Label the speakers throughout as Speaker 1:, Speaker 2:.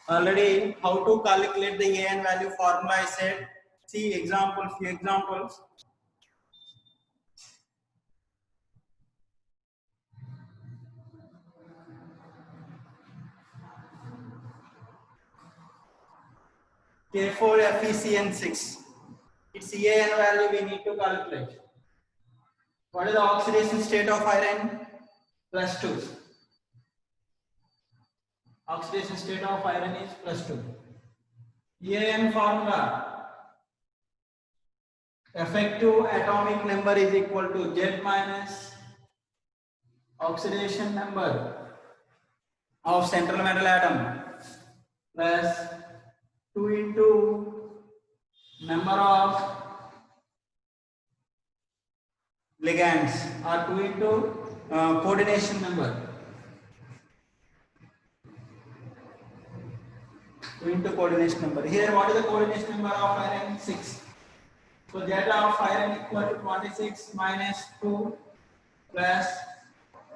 Speaker 1: already how to calculate the AN value formula I said. See example, few examples. K4 FeCN6. Its AN value we need to calculate. What is the oxidation state of iron? +2. Oxidation state of iron is +2. AN formula. Effective atomic number is equal to Z minus oxidation number of central metal atom plus 2 into number of ligands or 2 into coordination number. 2 into coordination number. Here what is the coordination number of iron? 6. So Z of iron equal to 26 minus 2 plus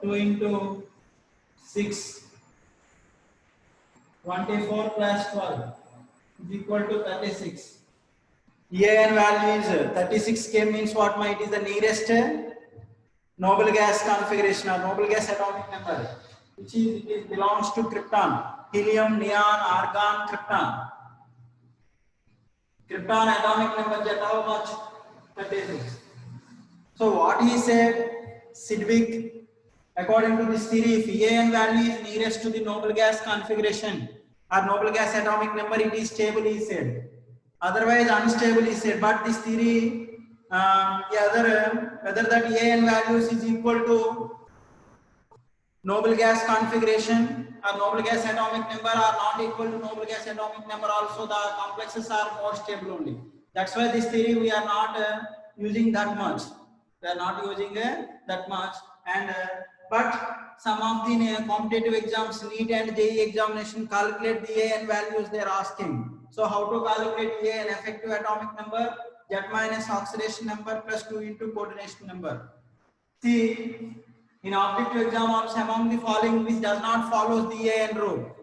Speaker 1: 2 into 6. 24 plus 12 is equal to 36. AN value is 36K means what might is the nearest noble gas configuration or noble gas atomic number, which is it belongs to krypton. Helium, neon, argon, krypton. Krypton atomic number jet how much? 36. So what he said, Sidwick, according to this theory, if AN value is nearest to the noble gas configuration or noble gas atomic number, it is stable, he said. Otherwise unstable, he said. But this theory, whether that AN values is equal to noble gas configuration or noble gas atomic number are not equal to noble gas atomic number, also the complexes are more stable only. That's why this theory we are not using that much. We are not using that much. And but some of the competitive exams, NEET and JEE examination, calculate the AN values they are asking. So how to calculate AN effective atomic number? Z minus oxidation number plus 2 into coordination number. See, in objective exam also among the following which does not follow the AN rule.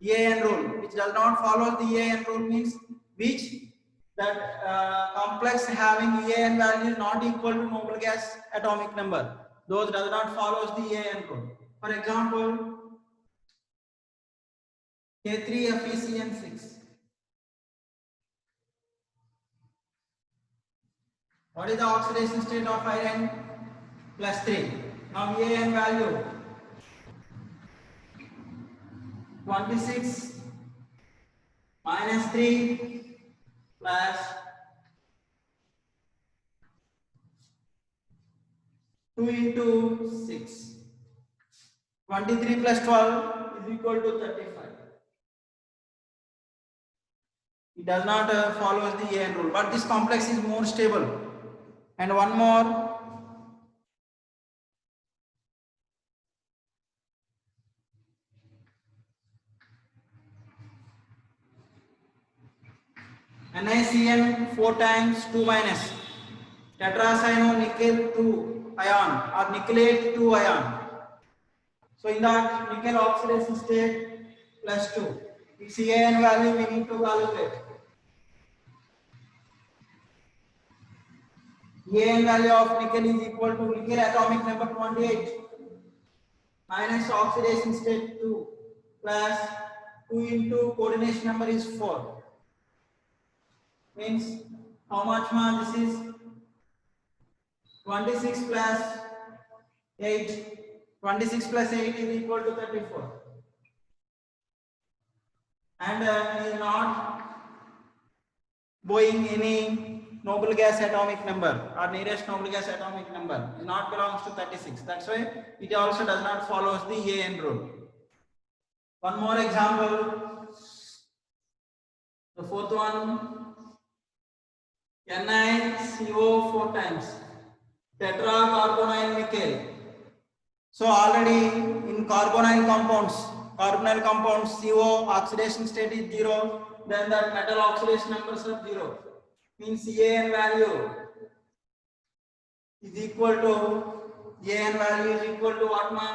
Speaker 1: AN rule, which does not follow the AN rule means which that complex having AN value is not equal to noble gas atomic number. Those does not follow the AN rule. For example, K3 FeCN6. What is the oxidation state of iron? +3. Now AN value 26 minus 3 plus 2 into 6. 23 plus 12 is equal to 35. It does not follow the AN rule, but this complex is more stable. And one more. NiCN 4 times 2 minus tetracyanonickel 2 ion or nickelate 2 ion. So in that nickel oxidation state +2. Its AN value we need to calculate. AN value of nickel is equal to nickel atomic number 28 minus oxidation state 2 plus 2 into coordination number is 4. Means how much more this is 26 plus 8. 26 plus 8 is equal to 34. And is not going any noble gas atomic number or nearest noble gas atomic number. It not belongs to 36. That's why it also does not follow the AN rule. One more example. The fourth one. NiCO 4 times tetracarbonyl nickel. So already in carbonyl compounds CO oxidation state is 0, then that metal oxidation numbers are 0. Means AN value is equal to what ma?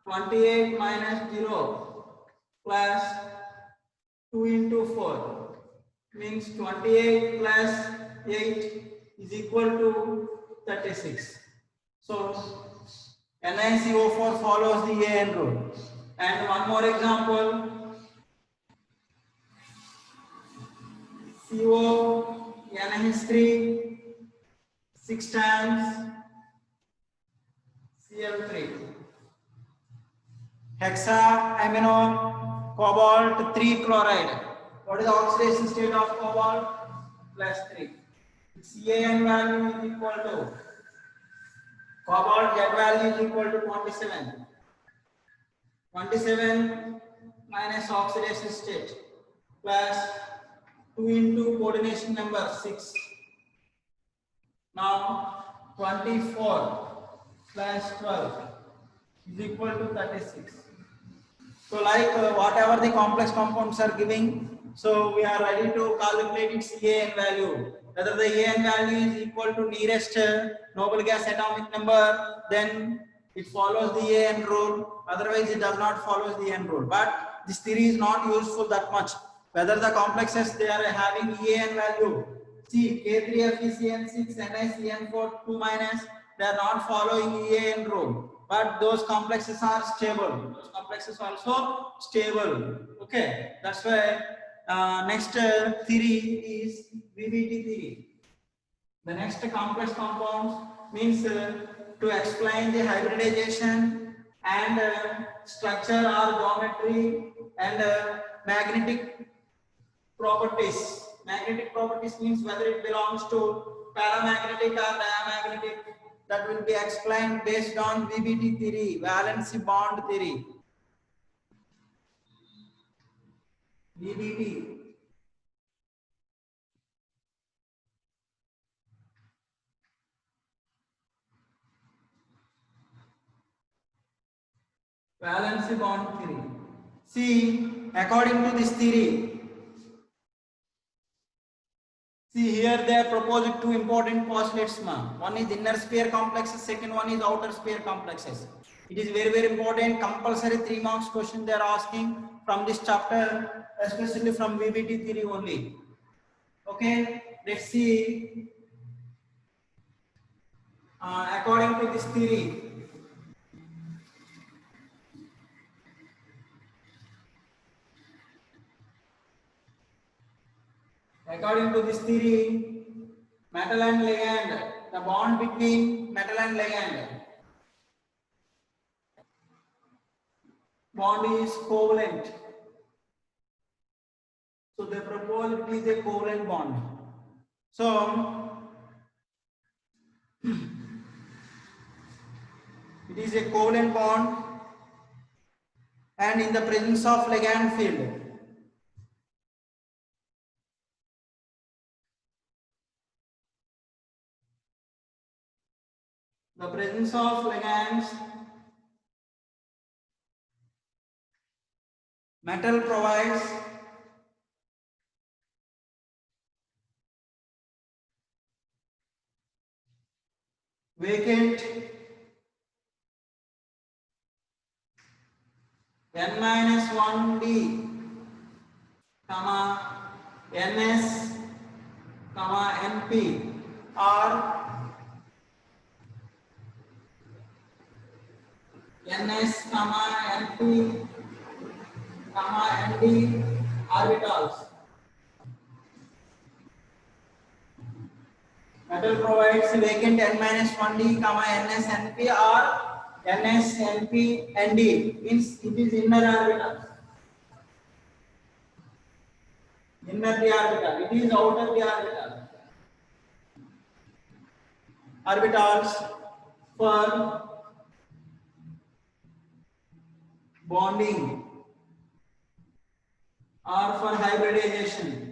Speaker 1: 28 minus 0 plus 2 into 4 means 28 plus 8 is equal to 36. So NiCO4 follows the AN rule. And one more example, CO NH3 6 times Cl3. Hexaamino cobalt 3 chloride. What is the oxidation state of cobalt? +3. CAN value is equal to cobalt Z value is equal to 27. 27 minus oxidation state plus 2 into coordination number 6. Now 24 plus 12 is equal to 36. So like whatever the complex compounds are giving, so we are ready to calculate its AN value. Whether the AN value is equal to nearest noble gas atomic number, then it follows the AN rule. Otherwise, it does not follow the AN rule. But this theory is not useful that much. Whether the complexes they are having AN value, see K3FeCN6, NiCN4 2 minus, they are not following AN rule. But those complexes are stable. Those complexes are also stable. Okay, that's why next theory is VBT theory. The next complex compounds means to explain the hybridization and structure or geometry and magnetic properties. Magnetic properties means whether it belongs to paramagnetic or diamagnetic. That will be explained based on VBT theory, valency bond theory. VBT. Valency bond theory. See, according to this theory, see here they are proposing two important postulates. One is inner sphere complexes, second one is outer sphere complexes. It is very, very important, compulsory 3 marks question they are asking from this chapter, especially from VBT theory only. Okay, let's see. According to this theory, metal and ligand, the bond between metal and ligand, bond is covalent. So they propose it is a covalent bond. So it is a covalent bond, and in the presence of ligand field, the presence of ligands, metal provides vacant N-1D, Ns, Np or Ns, Np, Nd orbitals. Metal provides vacant N-1D, Ns, Np or Ns, Np, Nd, means it is inner orbitals. Inner the orbital, it is outer the orbital. Orbitals for bonding or for hybridization.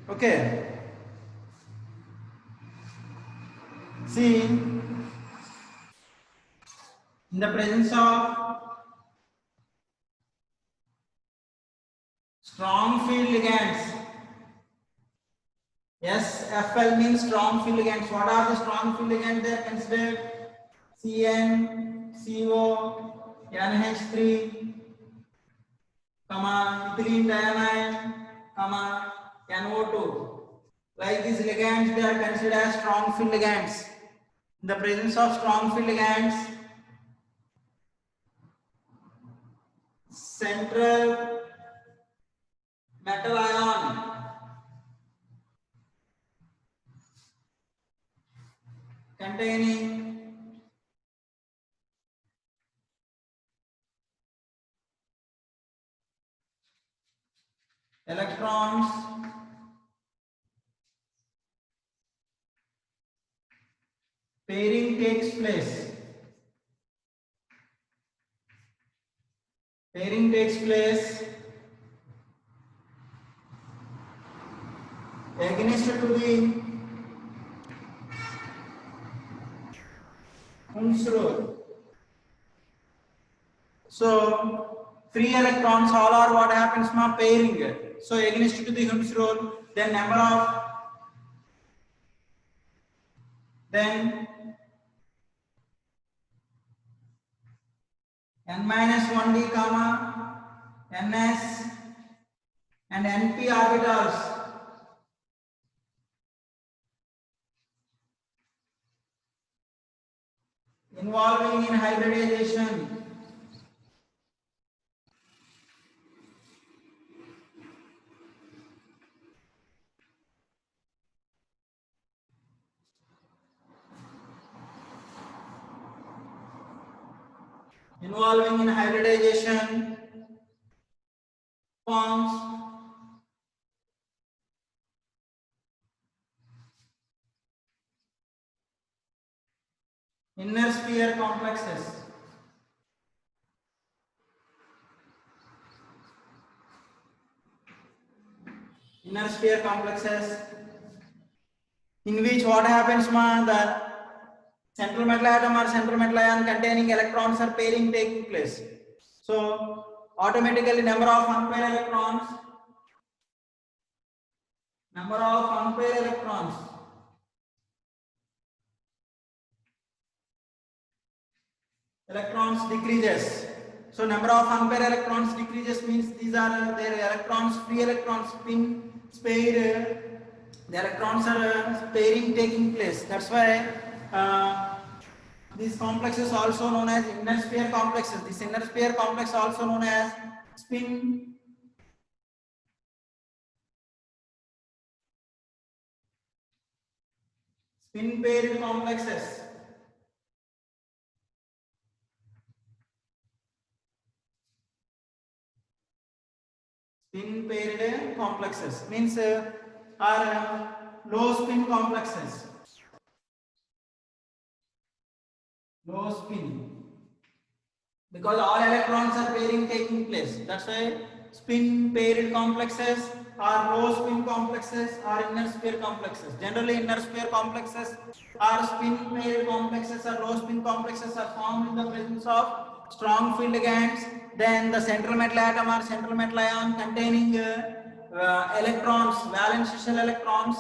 Speaker 1: Okay. See, in the presence of strong field ligands, S SFL means strong field ligands. What are the strong field ligands they are considered? CN, CO, NH3, ethylene diamine, NO2. Like these ligands, they are considered as strong field ligands. In the presence of strong field ligands, central metal ion containing electrons pairing takes place. Pairing takes place against to the Hund's rule. So free electrons all are what happens from pairing. So against to the Hund's rule, then number of n-1d comma ns and np orbitals involving in hybridization. Involving in hybridization forms inner sphere complexes. Inner sphere complexes in which what happens ma the central metal atom or central metal ion containing electrons are pairing taking place. So automatically number of unpaired electrons decreases. So number of unpaired electrons decreases means these are their electrons, free electrons spin pair. The electrons are pairing taking place. That's why these complexes also known as inner sphere complexes. This inner sphere complex also known as spin paired complexes. Spin paired complexes means are low spin complexes. Low spin because all electrons are pairing taking place. That's why spin paired complexes are low spin complexes or inner sphere complexes. Generally inner sphere complexes or spin paired complexes or low spin complexes are formed in the presence of strong field ligands. Then the central metal atom or central metal ion containing electrons, valence shell electrons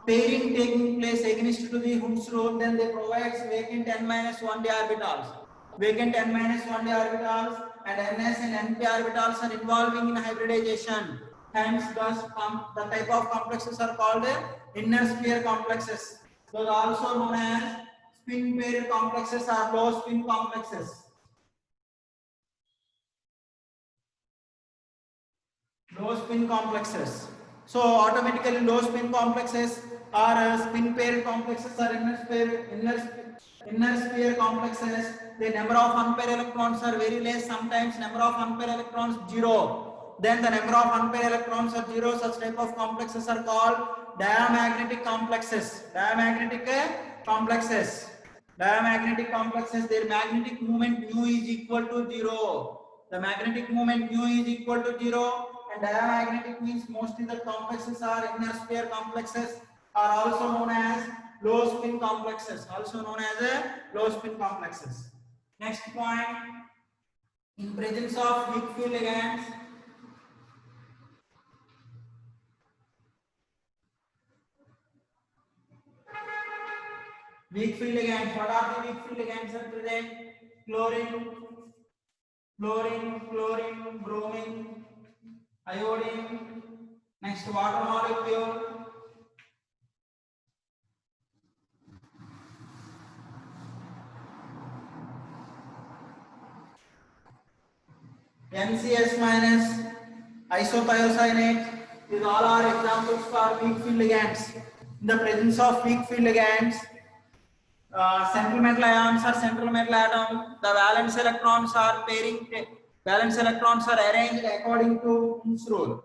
Speaker 1: pairing taking place against to the Hund's rule, then they provide vacant n-1d orbitals. Vacant n-1d orbitals and ns and np orbitals are involving in hybridization. Hence, thus the type of complexes are called inner sphere complexes. Those are also known as spin paired complexes or low spin complexes. Low spin complexes. So automatically low spin complexes are spin paired complexes or inner sphere complexes. The number of unpaired electrons are very less. Sometimes number of unpaired electrons 0. Then the number of unpaired electrons are 0. Such type of complexes are called diamagnetic complexes. Diamagnetic complexes. Diamagnetic complexes. Their magnetic moment mu is equal to 0. The magnetic moment mu is equal to 0. And diamagnetic means mostly the complexes are inner sphere complexes are also known as low spin complexes. Low spin complexes. Next point, in presence of weak field ligands, Weak field ligands. What are the weak field ligands are present? Chlorine, bromine, iodine. Next, water molecule. NCS minus, isothiocyanate. These all are examples for weak field ligands. In the presence of weak field ligands, central metal ions or central metal atom, the valence electrons are valence electrons are arranged according to Hund's rule.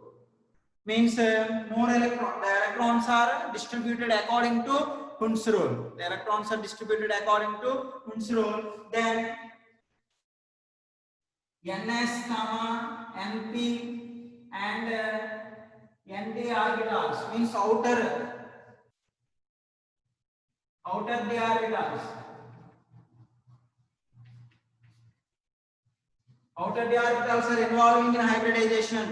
Speaker 1: Means the electrons are distributed according to Hund's rule. The electrons are distributed according to Hund's rule. Then Ns, Np and Nd orbitals means outer d orbitals. Outer d orbitals are involving in hybridization.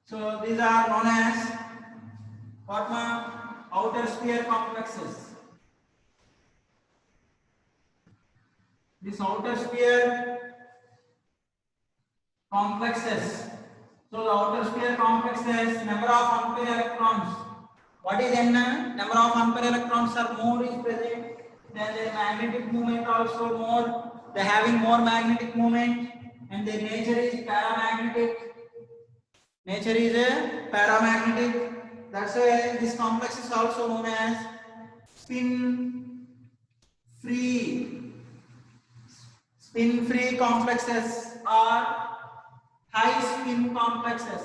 Speaker 1: So these are known as what, outer sphere complexes. This outer sphere complexes. So the outer sphere complexes, number of unpaired electrons. What is N? Number of unpaired electrons are more is present. Then their magnetic moment also more. They having more magnetic moment, and their nature is paramagnetic. That's why this complex is also known as spin free complexes or high spin complexes.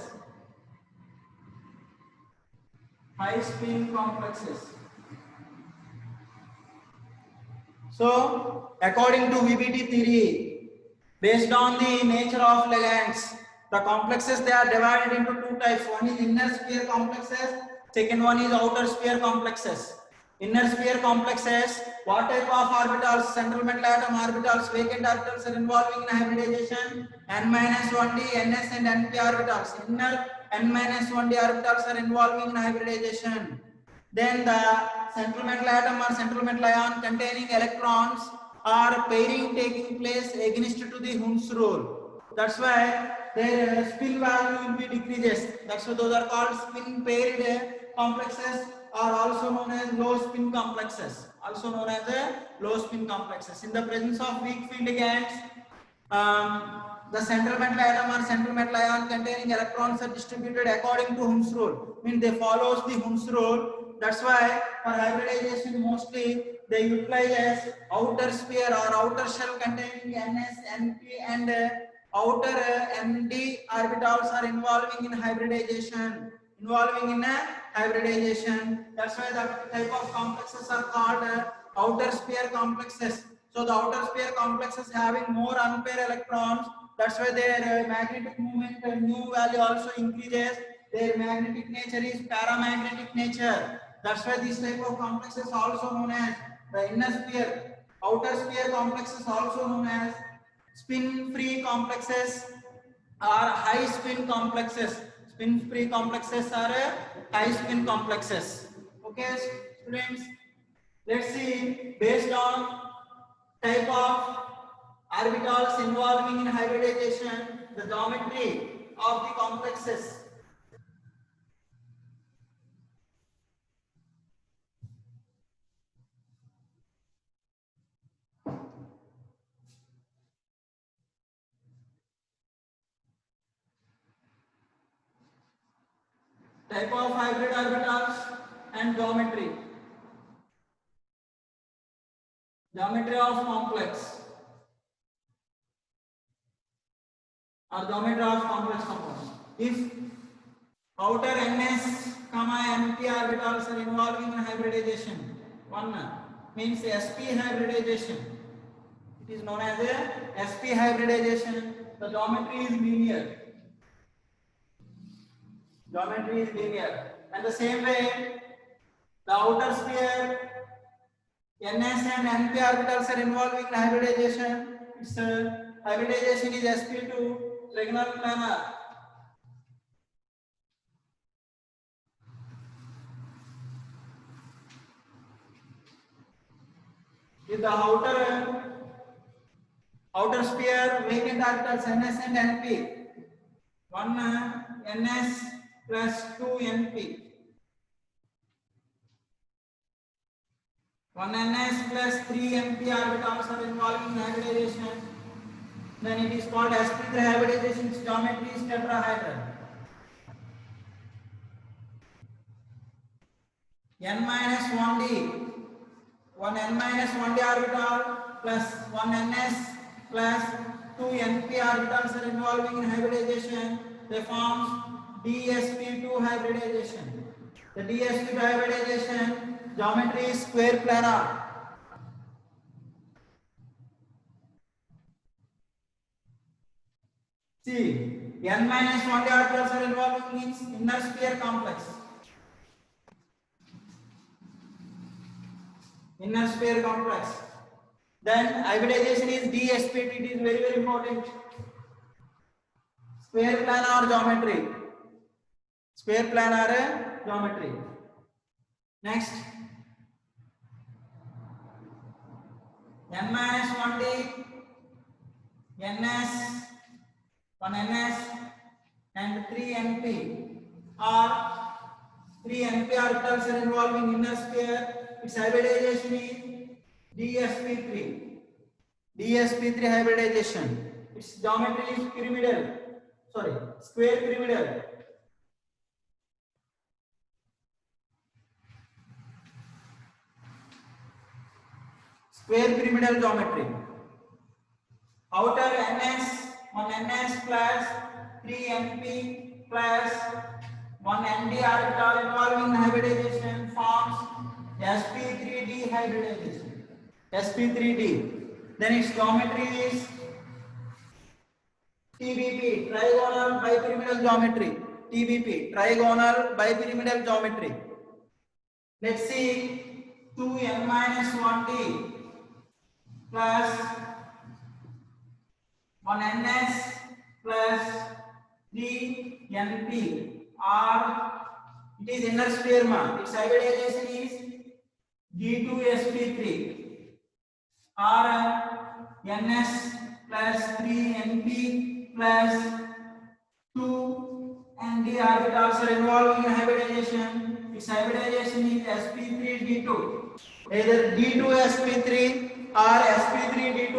Speaker 1: So according to VBT theory, based on the nature of ligands, the complexes they are divided into two types. One is inner sphere complexes, second one is outer sphere complexes. Inner sphere complexes, what type of orbitals? Central metal atom orbitals, vacant orbitals are involving in hybridization. N-1d, Ns and Np orbitals. Inner N-1d orbitals are involving in hybridization. Then the central metal atom or central metal ion containing electrons are pairing taking place against to the Hund's rule. That's why their spin value will be decreases. That's why those are called spin paired complexes, are also known as low spin complexes. In the presence of weak field ligands, the central metal atom or central metal ion containing electrons are distributed according to Hund's rule. Means they follows the Hund's rule. That's why for hybridization mostly they utilize as outer sphere or outer shell containing Ns, Np and outer Nd orbitals are involving in hybridization. That's why the type of complexes are called outer sphere complexes. So the outer sphere complexes having more unpaired electrons. That's why their magnetic moment mu value also increases. Their magnetic nature is paramagnetic nature. That's why this type of complexes also known as the inner sphere. Outer sphere complexes also known as spin-free complexes or high spin complexes. Spin-free complexes are high spin complexes. Okay, students. Let's see, based on type of orbitals involving in hybridization, the geometry of the complexes. Type of hybrid orbitals and geometry. Geometry of complex or geometry of complex compounds. If outer Ns, Np orbitals are involving in hybridization, one means sp hybridization. It is known as a sp hybridization. The geometry is linear. And the same way, the outer sphere NS and NP orbitals are involving hybridization. Its hybridization is sp2 trigonal planar. With the outer sphere vacant orbitals NS and NP. One NS plus 2 NP. One NS plus 3 NP orbitals are involving hybridization. Then it is called sp3 hybridization. Its geometry is tetrahedral. N minus 1d. One N minus 1d orbital plus 1 NS plus 2 NP orbitals are involving in hybridization. They forms dsp2 hybridization. The dsp2 hybridization geometry is square planar. See, N minus 1d orbitals are involving in inner sphere complex. Inner sphere complex. Then hybridization is dsp2. It is very important. Square planar geometry. Square planar geometry. Next, N minus 1d, NS, 1 NS, and 3 NP or 3 NP orbitals are involving inner sphere. Its hybridization is dsp3. dsp3 hybridization. Its geometry is pyramidal. Sorry, square pyramidal. Square pyramidal geometry. Outer NS, 1 NS plus 3 NP plus 1 ND orbital involving hybridization forms sp3d hybridization. sp3d. Then its geometry is TBP, trigonal bipyramidal geometry. TBP, trigonal bipyramidal geometry. Let's see 2n minus 1d plus 1 NS plus 3 NP or it is inner sphere ma. Its hybridization is D2sp3 or NS plus 3 NP plus 2 ND orbitals are involving in hybridization. Its hybridization is sp3d2. Either D2sp3 or sp3d2.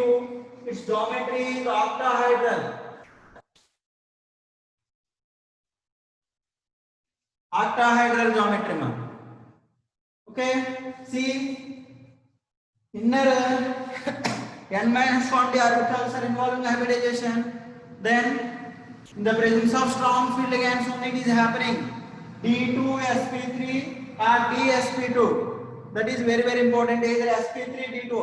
Speaker 1: Its geometry is octahedral. Octahedral geometry ma. Okay, see inner n minus 1d orbitals are involving hybridization. Then in the presence of strong field ligands only it is happening. D2sp3 or dsp2. That is very important. Either sp3d2.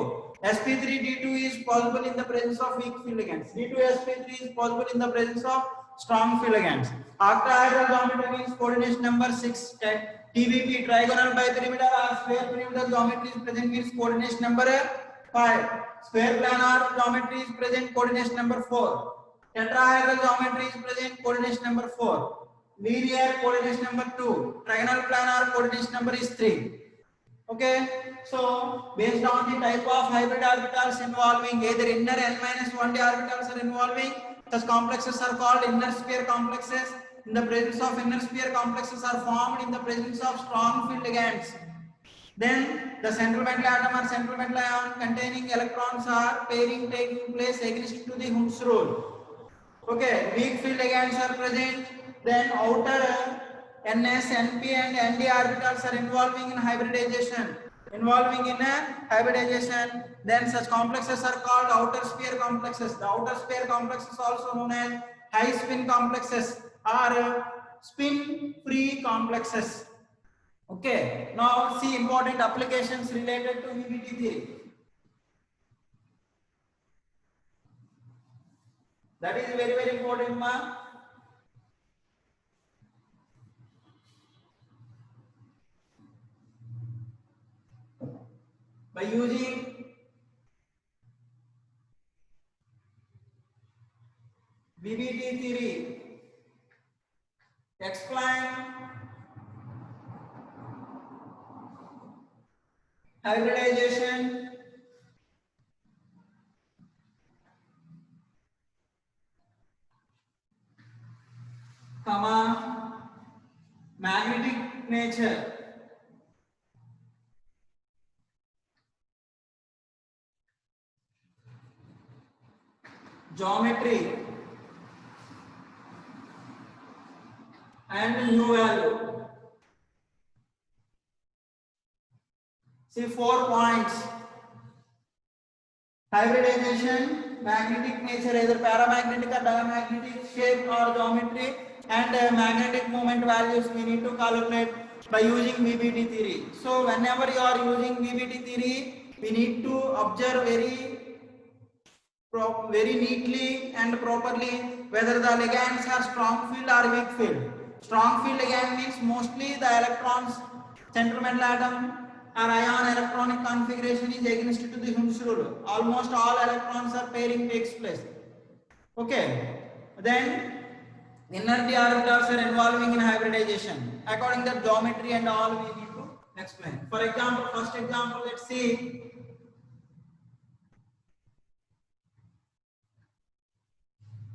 Speaker 1: sp3d2 is possible in the presence of weak field ligands. D2sp3 is possible in the presence of strong field ligands. Octahedral geometry means coordination number 6. TBP, trigonal bipyramidal or square pyramidal geometry is present means coordination number 5. Square planar geometry is present, coordination number 4. Tetrahedral geometry is present, coordination number 4. Linear, coordination number 2. Trigonal planar, coordination number is 3. Okay, so based on the type of hybrid orbitals involving either inner n-1d orbitals are involving, such complexes are called inner sphere complexes. In the presence of inner sphere complexes are formed in the presence of strong field ligands. Then the central metal atom or central metal ion containing electrons are pairing taking place against to the Hund's rule. Okay, weak field ligands are present. Then outer NS, NP and ND orbitals are involving in hybridization. Then such complexes are called outer sphere complexes. The outer sphere complexes also known as high spin complexes or spin free complexes. Okay, now see important applications related to VBT theory. That is very important ma. By using BBT theory, explain hybridization comma magnetic nature geometry and new value. See 4 points: hybridization, magnetic nature, either paramagnetic or diamagnetic, shape or geometry, and magnetic moment values we need to calculate by using BBT theory. So whenever you are using BBT theory, we need to observe very neatly and properly whether the ligands are strong field or weak field. Strong field ligand means mostly the electrons, central metal atom or ion electronic configuration is against to the Hund's rule. Almost all electrons are pairing takes place. Okay. Then inner d orbitals are involving in hybridization. According to geometry and all we need to explain. For example, first example, let's see.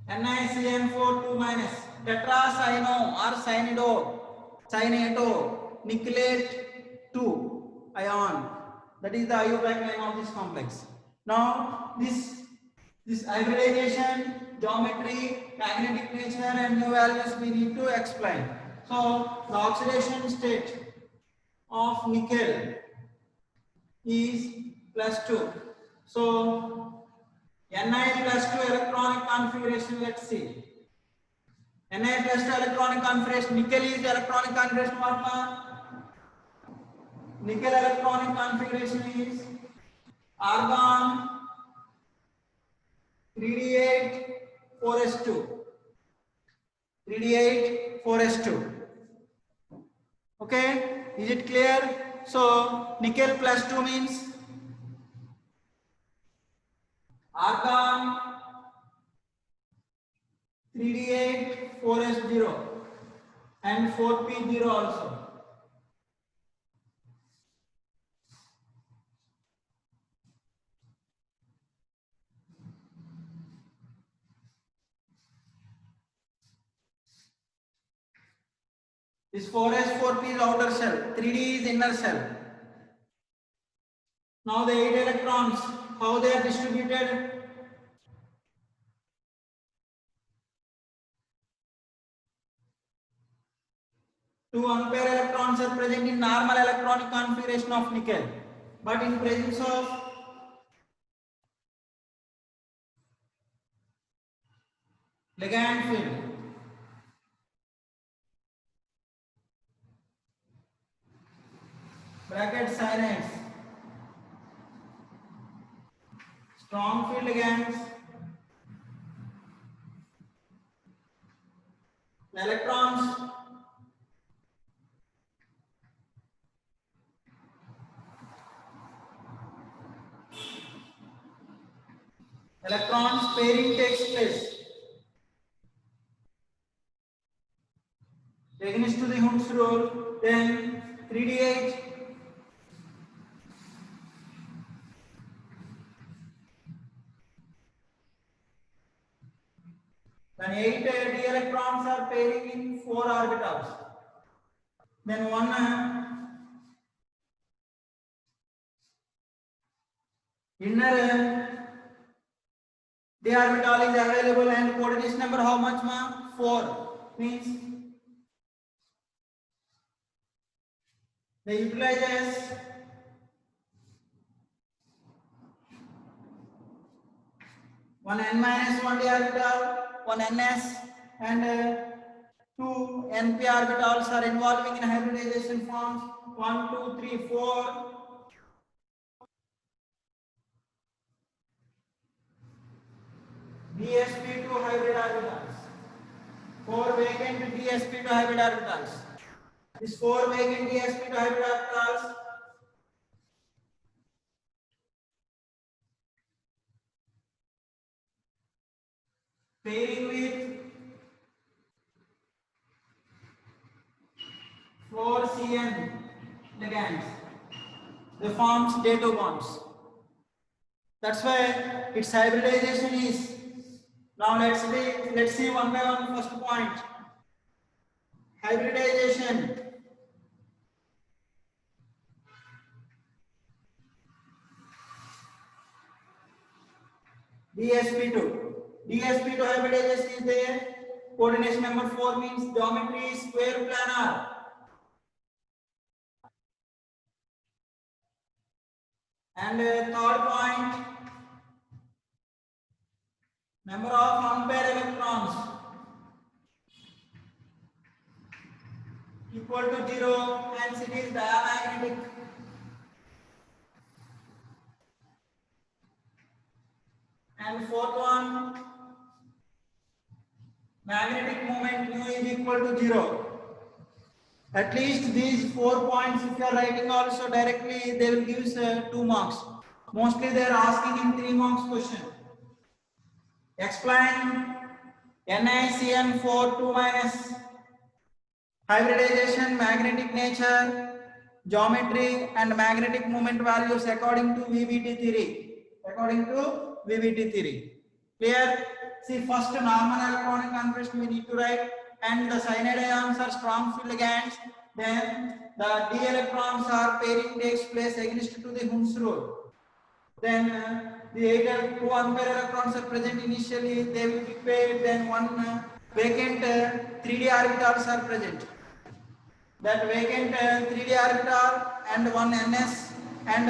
Speaker 1: NiCN4 2 minus tetracyano or cyanato nickelate 2 ion. That is the IUPAC name of this complex. Now this hybridization, geometry, magnetic nature and new values we need to explain. So the oxidation state of nickel is +2. So Ni +2 electronic configuration, let's see. Ni +2 electronic configuration, nickel is electronic configuration what? Nickel electronic configuration is argon 3d8 4s2. 3d8 4s2. Okay, is it clear? So nickel +2 means argon 3d8 4s0 and 4p0 also. This 4s 4p is outer shell, 3d is inner shell. Now the 8 electrons, how they are distributed? Two unpaired electrons are present in normal electronic configuration of nickel, but in presence of ligand field, bracket cyanides, strong field ligands, the electrons pairing takes place against to the Hund's rule. Then 3d8 then 8 d electrons are pairing in 4 orbitals. Then one inner d orbital is available and coordination number how much, ma'am? 4 means they utilizes one n-1 d orbital, one ns, and two np orbitals are involving in hybridization forms 1, 2, 3, 4. dsp2 hybrid orbitals, 4 vacant dsp2 hybrid orbitals. These 4 vacant dsp2 hybrid orbitals pairing with 4 CN ligands. They forms dato bonds. That's why its hybridization is. Now let's see one by one. First point, hybridization. DsP2 hybridization is there. Coordination number 4 means geometry is square planar. And third point, number of unpaired electrons equal to 0, hence it is diamagnetic. And fourth one, magnetic moment mu is equal to 0. At least these 4 points, if you are writing also directly, they will give 2 marks. Mostly they are asking in 3 marks question. Explain NiCN4 2 minus hybridization, magnetic nature, geometry, and magnetic moment values according to VBT theory. Clear? See, first normal electronic configuration we need to write, and the cyanide ions are strong field ligands. Then the d electrons are pairing takes place against to the Hund's rule. Then the 2 unpaired electrons are present initially, they will be paired. Then one vacant 3d orbitals are present. That vacant 3d orbital and one ns and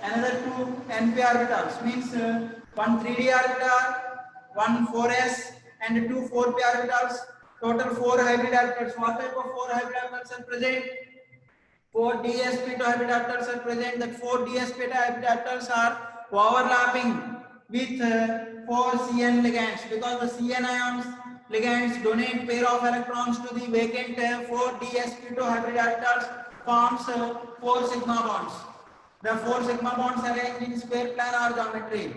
Speaker 1: another 2 np orbitals means one 3d orbital, one 4s and 2 4p orbitals. Total 4 hybrid orbitals. What type of 4 hybrid orbitals are present? 4 dsp2 hybrid orbitals are present. That 4 dsp2 hybrid orbitals are overlapping with 4 CN ligands, because the CN ions ligands donate pair of electrons to the vacant 4 dsp2 hybrid orbitals forms 4 sigma bonds. The 4 sigma bonds arranged in square planar geometry.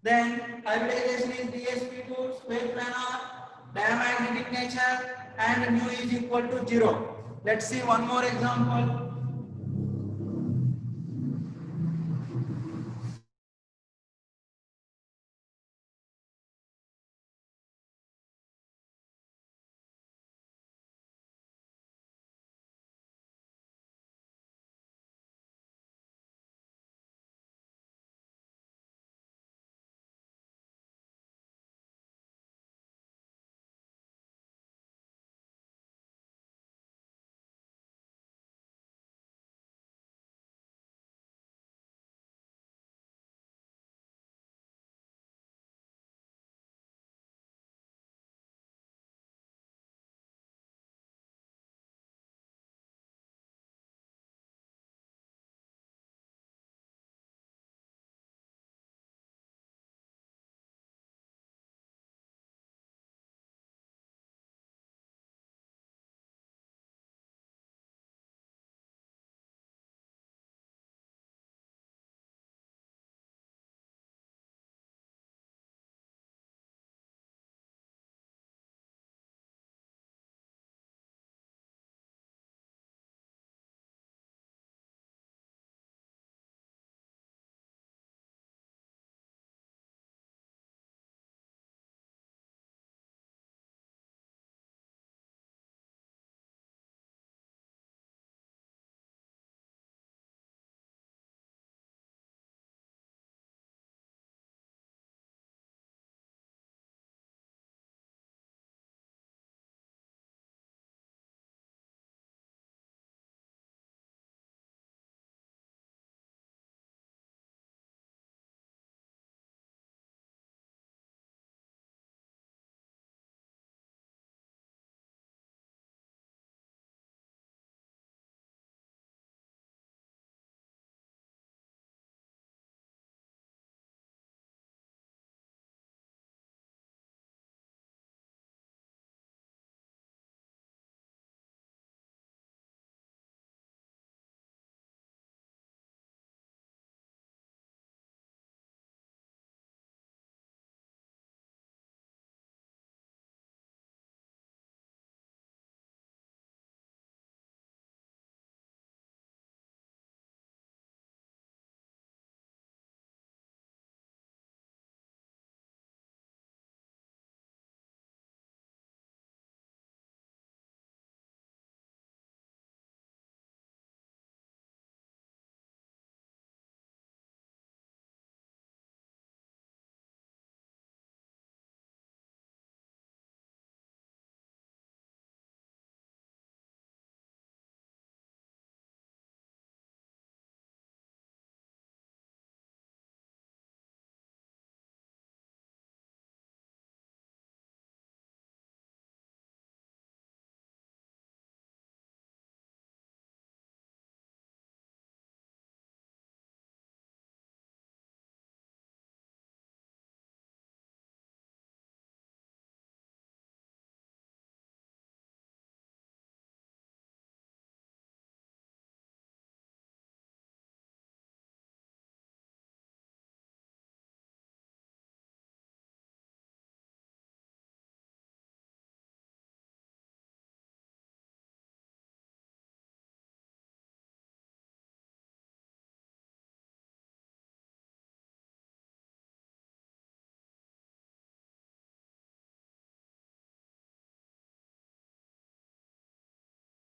Speaker 1: Then hybridization is dsp2 square planar, diamagnetic nature, and mu is equal to 0. Let's see one more example.